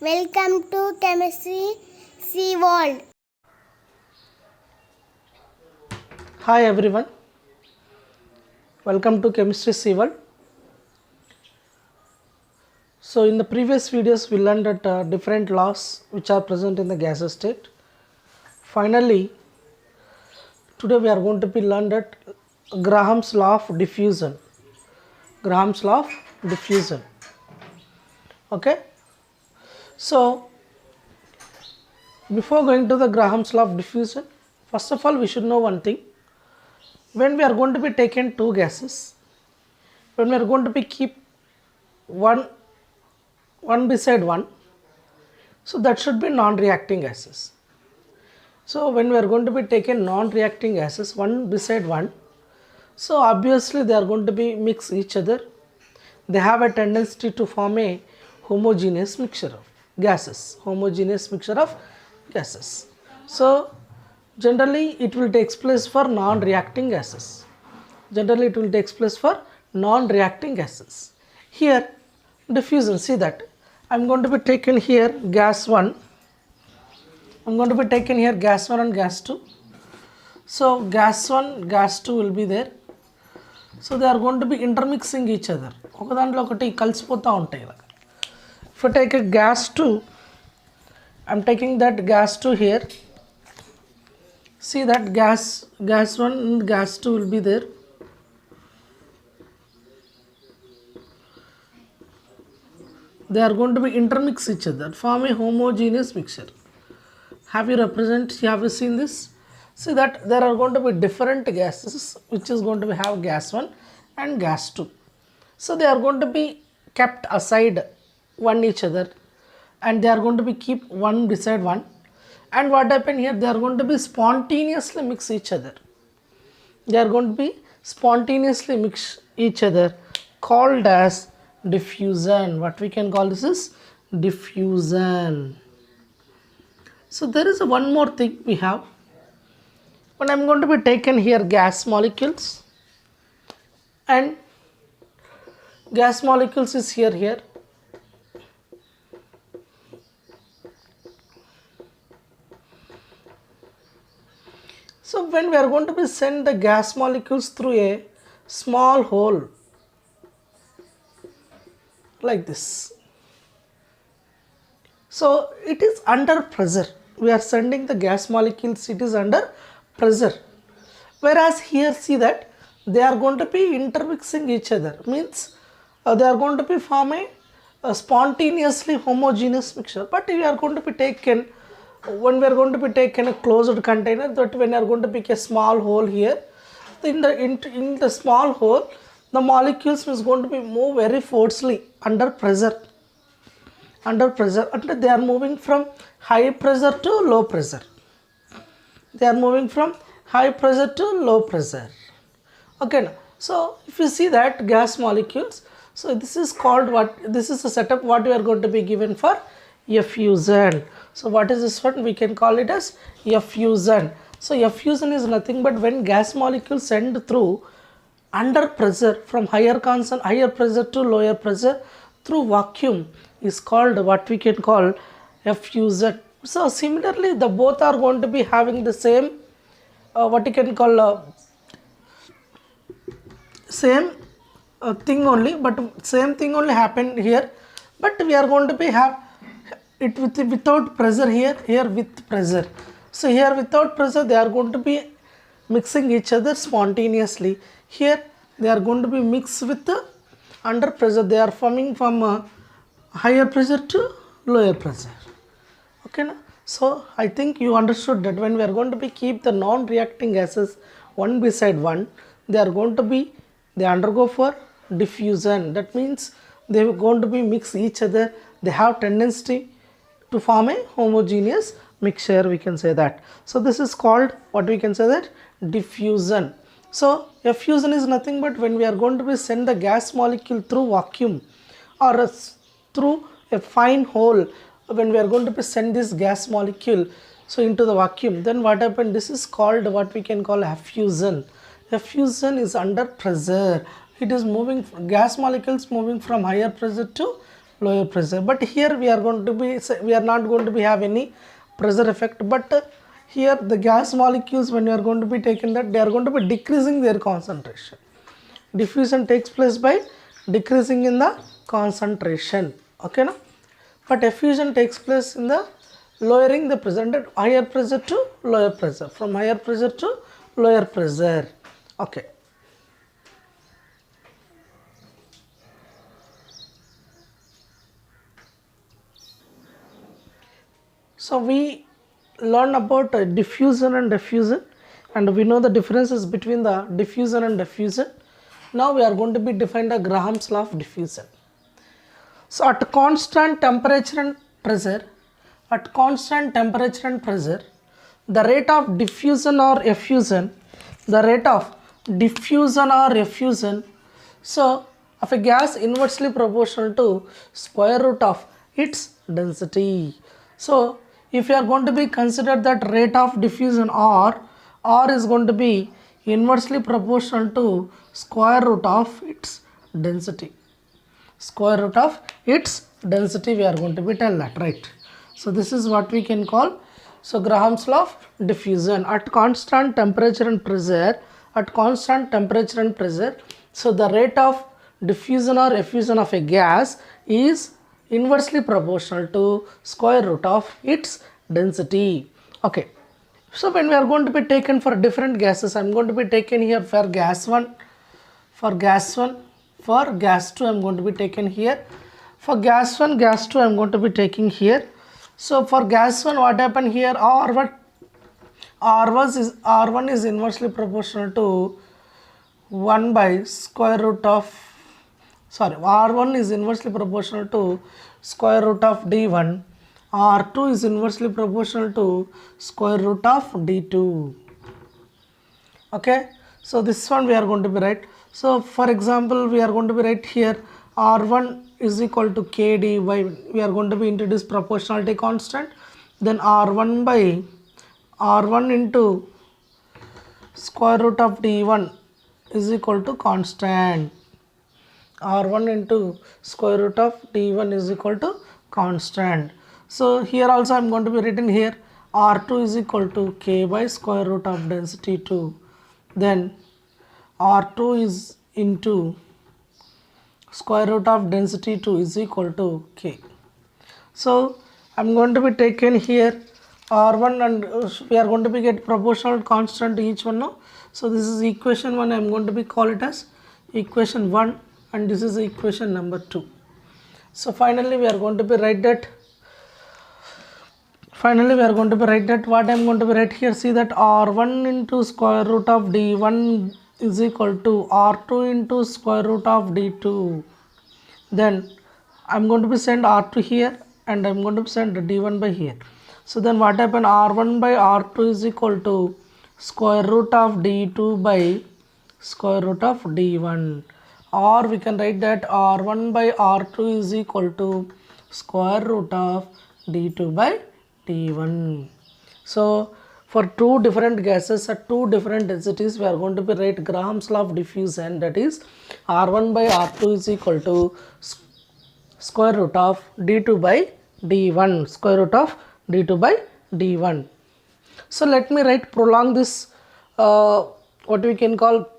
Welcome to Chemistry Sea World. Hi everyone, welcome to Chemistry Sea World. So in the previous videos we learned that different laws which are present in the gaseous state. Finally, today we are going to be learned that Graham's law of diffusion. Graham's law of diffusion. Okay. So before going to the Graham's law of diffusion, first of all we should know one thing. When we are going to be taking two gases, when we are going to be keep one beside one, so that should be non-reacting gases. So when we are going to be taking non-reacting gases one beside one, so obviously they are going to be mix each other. They have a tendency to form a homogeneous mixture of gases, So generally it will take place for non-reacting gases. Here diffusion, see that I am going to be taking here gas 1, I am going to be taking here gas 1 and gas 2. So gas 1, gas 2 will be there. So they are going to be intermixing each other. If I take a gas 2, I am taking that gas 2 here. See that gas 1 and gas 2 will be there. They are going to be intermix each other, form a homogeneous mixture. Have you seen this? See that there are going to be different gases which is going to be have gas 1 and gas 2. So they are going to be kept aside one each other and they are going to be keep one beside one. And what happened here, they are going to be spontaneously mix each other. Called as diffusion. What we can call this is diffusion. So there is one more thing we have. When I am going to be taken here gas molecules and gas molecules is here. So when we are going to be send the gas molecules through a small hole like this. So it is under pressure. We are sending the gas molecules, it is under pressure. Whereas here see that they are going to be intermixing each other. Means they are going to be form a spontaneously homogeneous mixture. But we are going to be taken, when we are going to be taken a closed container, that when you are going to pick a small hole here, in the small hole, the molecules is going to be move very forcefully under pressure. And they are moving from high pressure to low pressure. Okay, now, so if you see that gas molecules, so this is called what? This is a setup what we are going to be given for effusion. So what is this one? We can call it as effusion. So effusion is nothing but when gas molecules send through under pressure from higher pressure to lower pressure through vacuum is called what we can call effusion. So similarly the both are going to be having the same what you can call same thing only, but same thing only happened here, but we are going to be have it without pressure here with pressure. So here without pressure they are going to be mixing each other spontaneously. Here they are going to be mixed with under pressure. They are forming from higher pressure to lower pressure. Okay, now? So I think you understood that when we are going to be keep the non-reacting gases one beside one, they undergo for diffusion. That means they are going to be mix each other. They have tendency to form a homogeneous mixture, we can say that. So this is called what we can say that diffusion. So effusion is nothing but when we are going to be send the gas molecule through vacuum or through a fine hole, when we are going to be send this gas molecule so into the vacuum, then what happened, this is called what we can call effusion. Effusion is under pressure. It is moving gas molecules moving from higher pressure to lower pressure. But here we are not going to be have any pressure effect, but here the gas molecules, when you are going to be taken that, they are going to be decreasing their concentration. Diffusion takes place by decreasing in the concentration, okay na? But effusion takes place in the lowering the pressure, and higher pressure to lower pressure, from higher pressure to lower pressure, okay. So we learn about diffusion and diffusion, and we know the differences between the diffusion and diffusion. Now we are going to be define the Graham's law of diffusion. So at constant temperature and pressure, the rate of diffusion or effusion, so of a gas inversely proportional to square root of its density. So if you are going to be consider that rate of diffusion R is going to be inversely proportional to square root of its density. Square root of its density, we are going to be tell that, right? So this is what we can call, so Graham's law of diffusion. At constant temperature and pressure, so the rate of diffusion or effusion of a gas is inversely proportional to square root of its density, okay. So when we are going to be taken for different gases, I am going to be taken here for gas 1, for gas 2 I am going to be taken here, for gas 1, gas 2 I am going to be taking here. So for gas 1, what happened here, R1 is inversely proportional to 1 by square root of, R1 is inversely proportional to square root of D1, R2 is inversely proportional to square root of D2, okay. So this one we are going to be write. So for example, we are going to be write here R1 is equal to KD by, we are going to be introduce proportionality constant, then R1 by R1 into square root of D1 is equal to constant. R1 into square root of D1 is equal to constant. So here also I am going to be written here R2 is equal to K by square root of density 2. Then R2 is into square root of density 2 is equal to K. So I am going to be taken here R1 and we are going to be get proportional constant each one now. So this is equation 1, I am going to be call it as equation 1, and this is equation number 2. So finally we are going to be write that, what I am going to be write here, see that R1 into square root of D1 is equal to R2 into square root of D2. Then I am going to be send R2 here and I am going to send D1 by here. So then what happened, R1 by R2 is equal to square root of D2 by square root of D1, or we can write that R1 by R2 is equal to square root of D2 by D1. So for two different gases at two different densities, we are going to be write Graham's law of diffusion, that is R1 by R2 is equal to square root of D2 by D1, square root of D2 by D1. So let me prolong this what we can call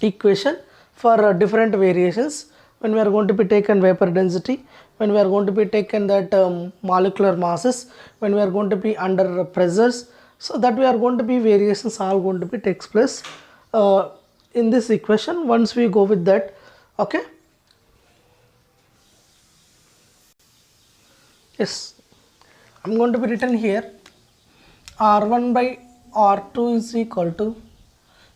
equation for different variations. When we are going to be taken vapor density, when we are going to be taken that molecular masses, when we are going to be under pressures, so that we are going to be variations all going to be takes place in this equation once we go with that, okay. Yes, I am going to be written here R1 by R2 is equal to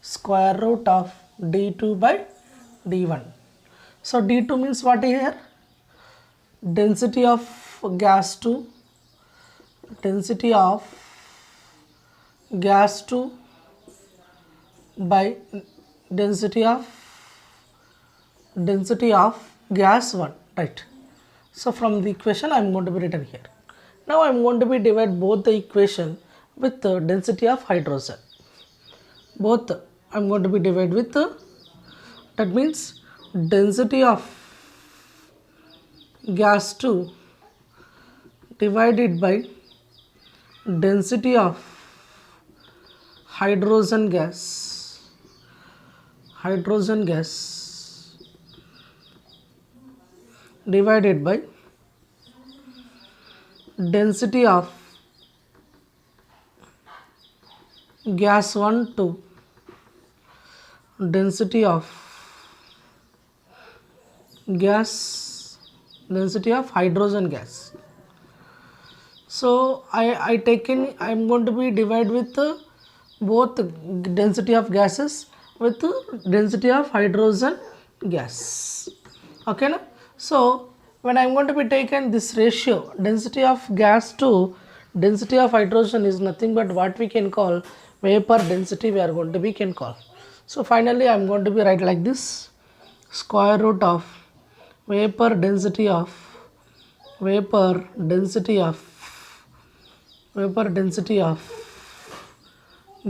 square root of D2 by D1. So D2 means what here? Density of gas 2, by density of gas 1, right. So from the equation I am going to be written here. Now I am going to be divide both the equation with the density of hydrogen. Both I am going to be divide with that means density of gas 2 divided by density of hydrogen gas divided by density of gas 1 to density of hydrogen gas. So I'm going to be divide with both density of gases with density of hydrogen gas. Okay na? So when I'm going to be taken this ratio, density of gas to density of hydrogen is nothing but what we can call vapor density, we are going to be can call. So finally I'm going to be write like this: square root of vapor density of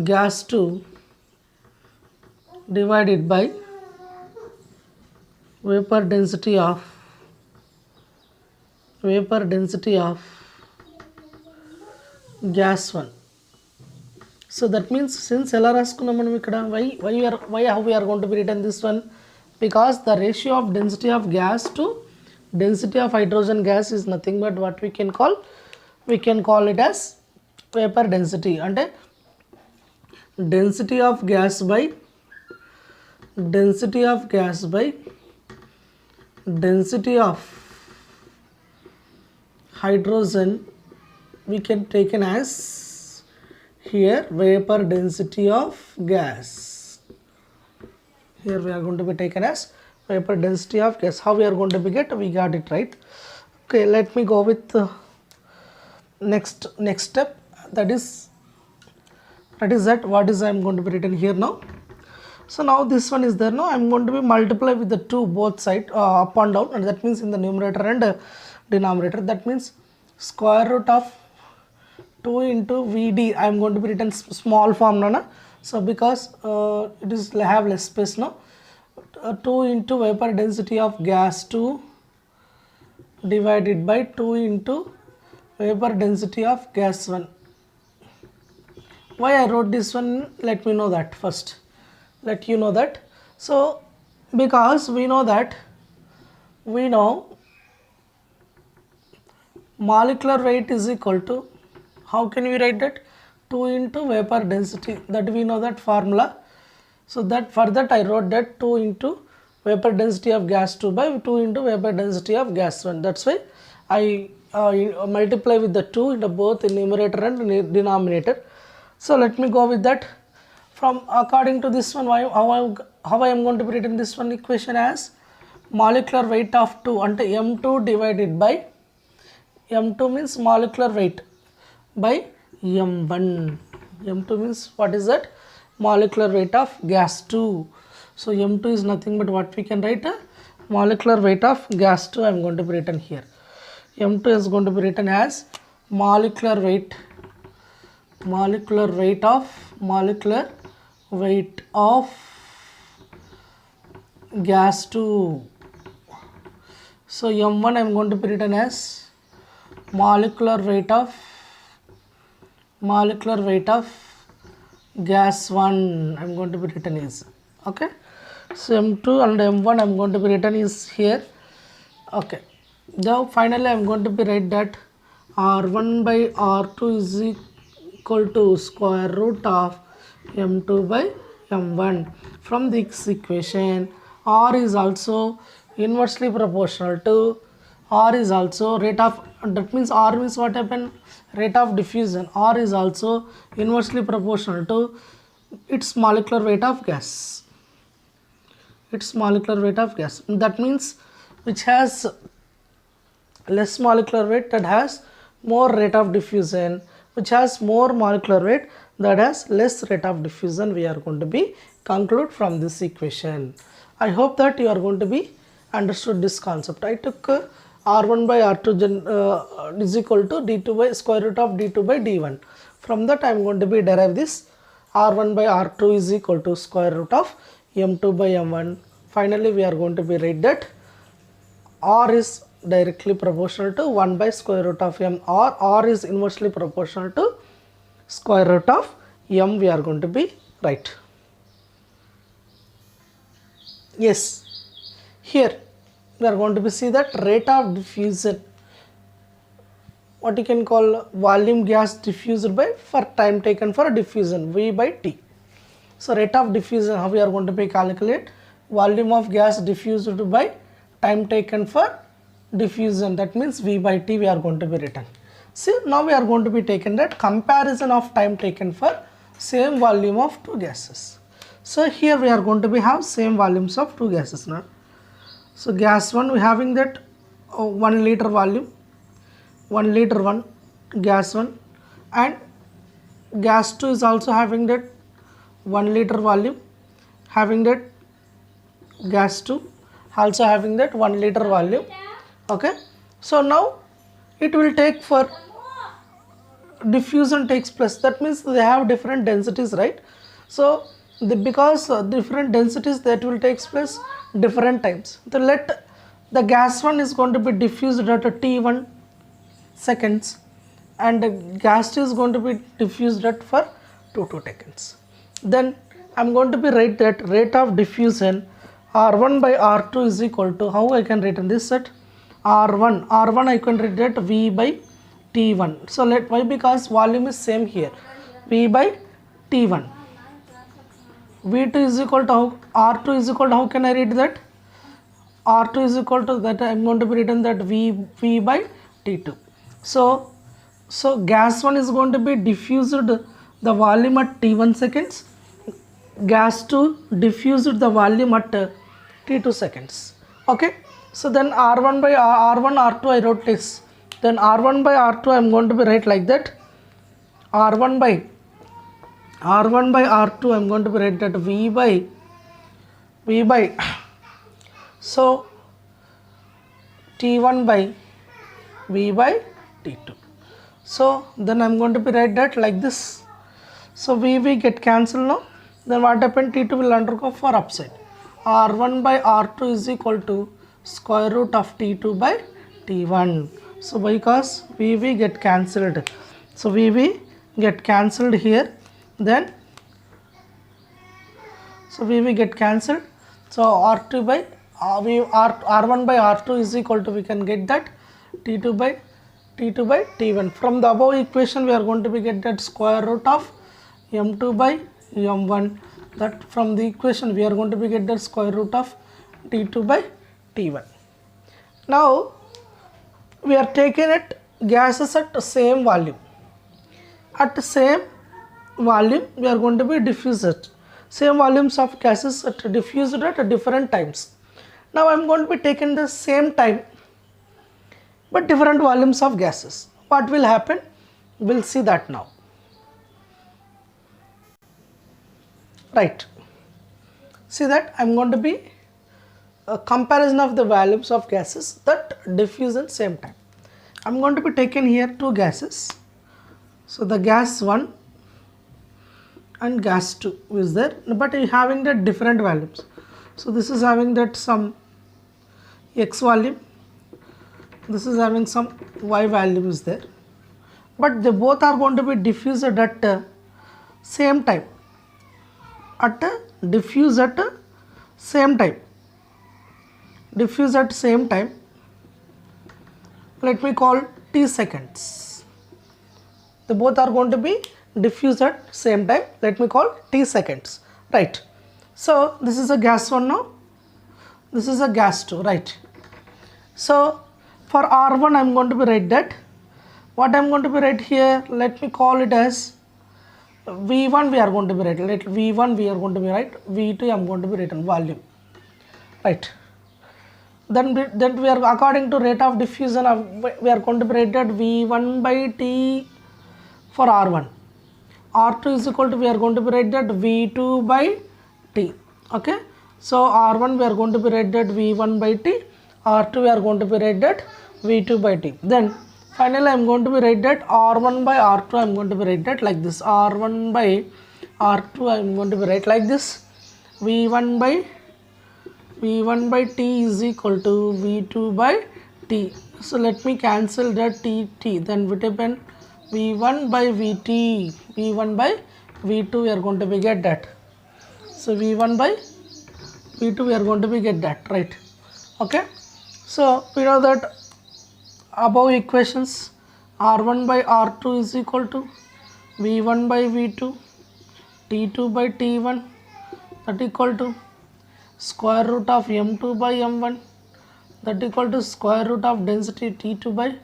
gas 2 divided by vapor density of gas 1. So that means since ఎలా రాసుకున్నాం మనం ఇక్కడ how we are going to be written this one, because the ratio of density of gas to density of hydrogen gas is nothing but what we can call it as vapor density. అంటే density of gas by density of hydrogen we can taken as here vapor density of gas. Here we are going to be taken as vapor density of gas. How we are going to be get? We got it right. Okay, let me go with next step. That is what is I'm going to be written here now. So now this one is there now. I'm going to be multiply with the 2 both side up and down, and that means in the numerator and denominator. That means square root of 2 into Vd. I'm going to be written small form now. So because it is have less space now. 2 into vapor density of gas 2 divided by 2 into vapor density of gas 1. Why I wrote this one? Let me know that first. Let you know that. So because we know molecular weight is equal to, how can we write that? 2 into vapor density, that we know that formula. So that for that I wrote that 2 into vapor density of gas 2 by 2 into vapor density of gas 1. That's why I multiply with the 2 in both in numerator and denominator. So let me go with that. From according to this one, how I am going to be written this one equation as molecular weight of 2 ante m2 divided by m2 means molecular weight by m1. m2 means what is that? Molecular weight of gas 2. So m2 is nothing but what we can write, molecular weight of gas 2. I am going to be written here. m2 is going to be written as molecular weight of gas 2. So m1 I am going to be written as molecular weight of gas 1. I am going to be written is, okay. So m2 and m1 I am going to be written is here, okay. Now finally I am going to be write that r1 by r2 is equal to square root of m2 by m1. From this equation, r is also inversely proportional to, r is also rate of, that means r means what happened? Rate of diffusion. R is also inversely proportional to its molecular weight of gas. That means which has less molecular weight, that has more rate of diffusion. Which has more molecular weight, that has less rate of diffusion. We are going to be conclude from this equation. I hope that you are going to be understood this concept. I took r1 by r2 is equal to d2 by square root of d2 by d1. From that I am going to be derive this r1 by r2 is equal to square root of m2 by m1. Finally we are going to be write that r is directly proportional to 1 by square root of m, or r is inversely proportional to square root of m, we are going to be right. Yes, here we are going to be see that rate of diffusion, what you can call volume gas diffused by for time taken for diffusion, V by T. So rate of diffusion, how we are going to be calculate volume of gas diffused by time taken for diffusion, that means V by T we are going to be written. See, now we are going to be taken that comparison of time taken for same volume of two gases. So here we are going to be have same volumes of two gases now. So gas 1 we having that 1 liter volume, 1 liter 1 gas 1, and gas 2 is also having that 1 liter volume, having that gas 2 also having that 1 liter volume. Okay, so now it will take for diffusion takes place, that means they have different densities, right? So because different densities, that will take place different times. So let the gas 1 is going to be diffused at t1 seconds, and the gas 2 is going to be diffused at for 2 seconds. Then I am going to be write that rate of diffusion R1 by R2 is equal to, how I can write in this set, R1 I can write that V by T1. So let, why, because volume is same here, V by T1. V2 is equal to how, R2 is equal to, how can I read that, R2 is equal to that, I am going to be written that V by T2. So gas 1 is going to be diffused the volume at T1 seconds, gas 2 diffused the volume at T2 seconds. Okay, so then R1 by R1 R2 I wrote this, then R1 by R2 I am going to be write like that, R1 by R2 I am going to be write that V by so T1 by V by T2. So then I am going to be write that like this. So V get cancelled now. Then what happened, T2 will undergo for upside. R1 by R2 is equal to square root of T2 by T1. So because V get cancelled, so V get cancelled here, then so V get cancelled, so R2 by R1 by R2 is equal to, we can get that T2 by T1. From the above equation we are going to be get that square root of M2 by M1, that from the equation we are going to be get that square root of T2 by T1. Now we are taking it gases at the same volume. At the same volume we are going to be diffused. Same volumes of gases at diffused at different times. Now I am going to be taking the same time but different volumes of gases. What will happen? We will see that now. Right. See that I am going to be a comparison of the volumes of gases that diffuse at same time. I am going to be taking here two gases. So the gas 1 and gas 2 is there, but having that different volumes. So this is having that some X volume, this is having some Y volume is there, but they both are going to be diffused at same time, diffuse at same time, let me call t seconds. They both are going to be diffused at same time, let me call t seconds, right? So this is a gas 1 now, this is a gas 2, right? So for R1 I am going to be write that, what I am going to be write here, let me call it as V1 we are going to be write, let V1 we are going to be write, V2 I am going to be written volume, right? Then we are according to rate of diffusion we are going to be write that V1 by T for R1, R2 is equal to, we are going to be write that V2 by T. Okay, so R1 we are going to be write that V1 by T, R2 we are going to be write that V2 by T. Then finally I am going to be write that R1 by R2 I am going to be write that like this, R1 by R2 I am going to be write like this, V1 by T is equal to V2 by T. So let me cancel that T. Then what happen? V1 by Vt. V1 by V2 we are going to be get that. So V1 by V2 we are going to be get that, right? Okay. So we know that above equations R1 by R2 is equal to V1 by V2, T2 by T1, that equal to square root of M2 by M1, that equal to square root of density T2 by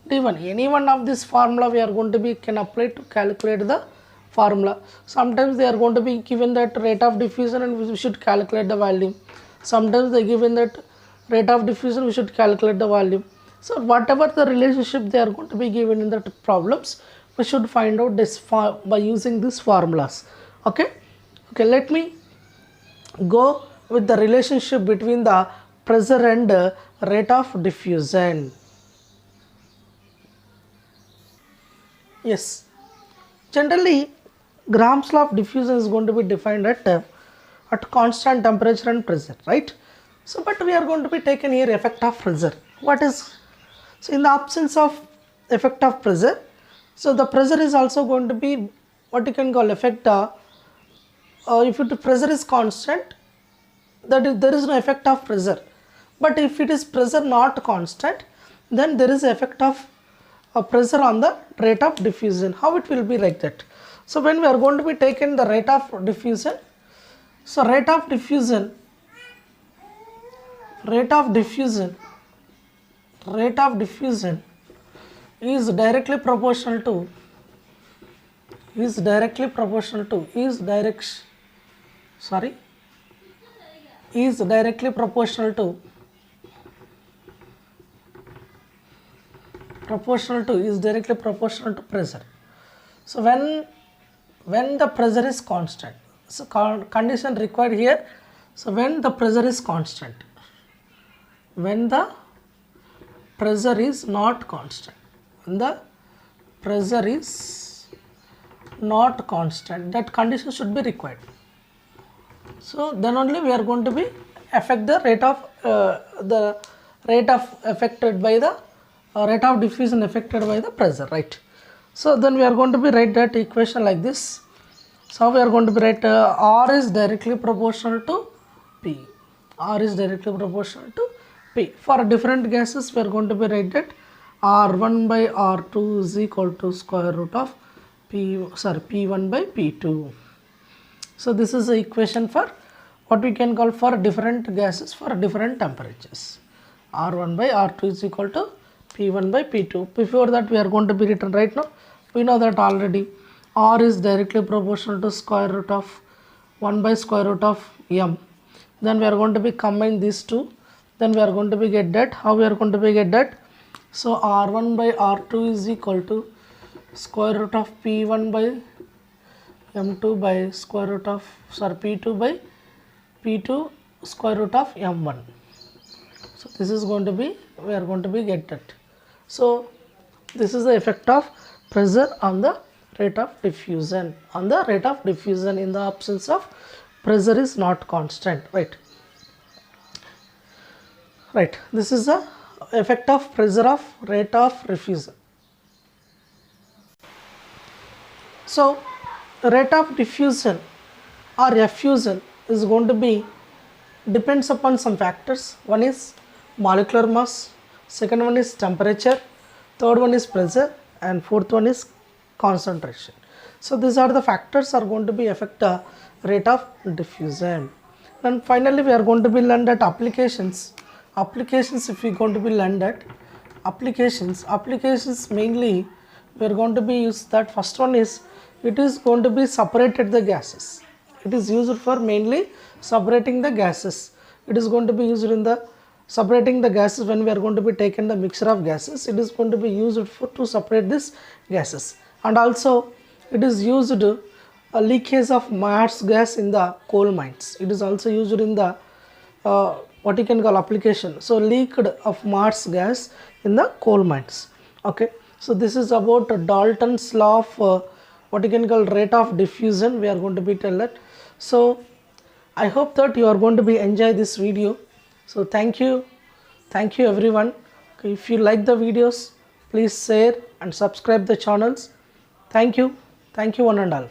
D1. Any one of this formula we are going to be can apply to calculate the formula. Sometimes they are going to be given that rate of diffusion and we should calculate the volume. Sometimes they given that rate of diffusion we should calculate the volume. So whatever the relationship they are going to be given in the problems, we should find out this by using these formulas. Okay, let me go with the relationship between the pressure and rate of diffusion. Yes, generally Graham's law of diffusion is going to be defined at constant temperature and pressure, right? So but we are going to be taken here effect of pressure. What is, so in the absence of effect of pressure, so the pressure is also going to be what you can call effect if the pressure is constant, that is, there is no effect of pressure. But if it is pressure not constant, then there is effect of pressure on the rate of diffusion. How it will be like that? So when we are going to be taken the rate of diffusion, so rate of diffusion is directly proportional to pressure. So when the pressure is constant, so condition required here, so when the pressure is constant, when the pressure is not constant, that condition should be required. So then only we are going to be affect the rate of affected by the rate of diffusion affected by the pressure, right? So then we are going to be write that equation like this. So we are going to be write R is directly proportional to P. For different gases we are going to be write that R1 by R2 is equal to square root of P1 by P2. So this is the equation for what we can call for different gases for different temperatures. R1 by R2 is equal to P1 by P2. Before that we are going to be written right now. We know that already R is directly proportional to square root of 1 by square root of M. Then we are going to be combine these two. Then we are going to be get that. How we are going to be get that? So R1 by R2 is equal to square root of P1 by M2 by square root of P2 by P2 square root of M1. So this is going to be, we are going to be get that. So this is the effect of pressure on the rate of diffusion. In the absence of pressure is not constant, right? This is the effect of pressure of rate of diffusion. So rate of diffusion or effusion is going to be depends upon some factors. One is molecular mass, second one is temperature, third one is pressure, and fourth one is concentration. So these are the factors are going to be affect the rate of diffusion. And finally we are going to be learn that applications if we are going to be learn that applications mainly we are going to be use that. First one is it is going to be separated the gases. It is used for mainly separating the gases. It is going to be used in the separating the gases. When we are going to be taken the mixture of gases, it is going to be used for to separate these gases. And also it is used a leakage of Marsh gas in the coal mines. It is also used in the what you can call application. So leaked of Marsh gas in the coal mines. Okay, so this is about Dalton's law of what you can call rate of diffusion. We are going to be tell that. So I hope that you are going to be enjoy this video. So thank you everyone. If you like the videos, please share and subscribe the channels. Thank you one and all.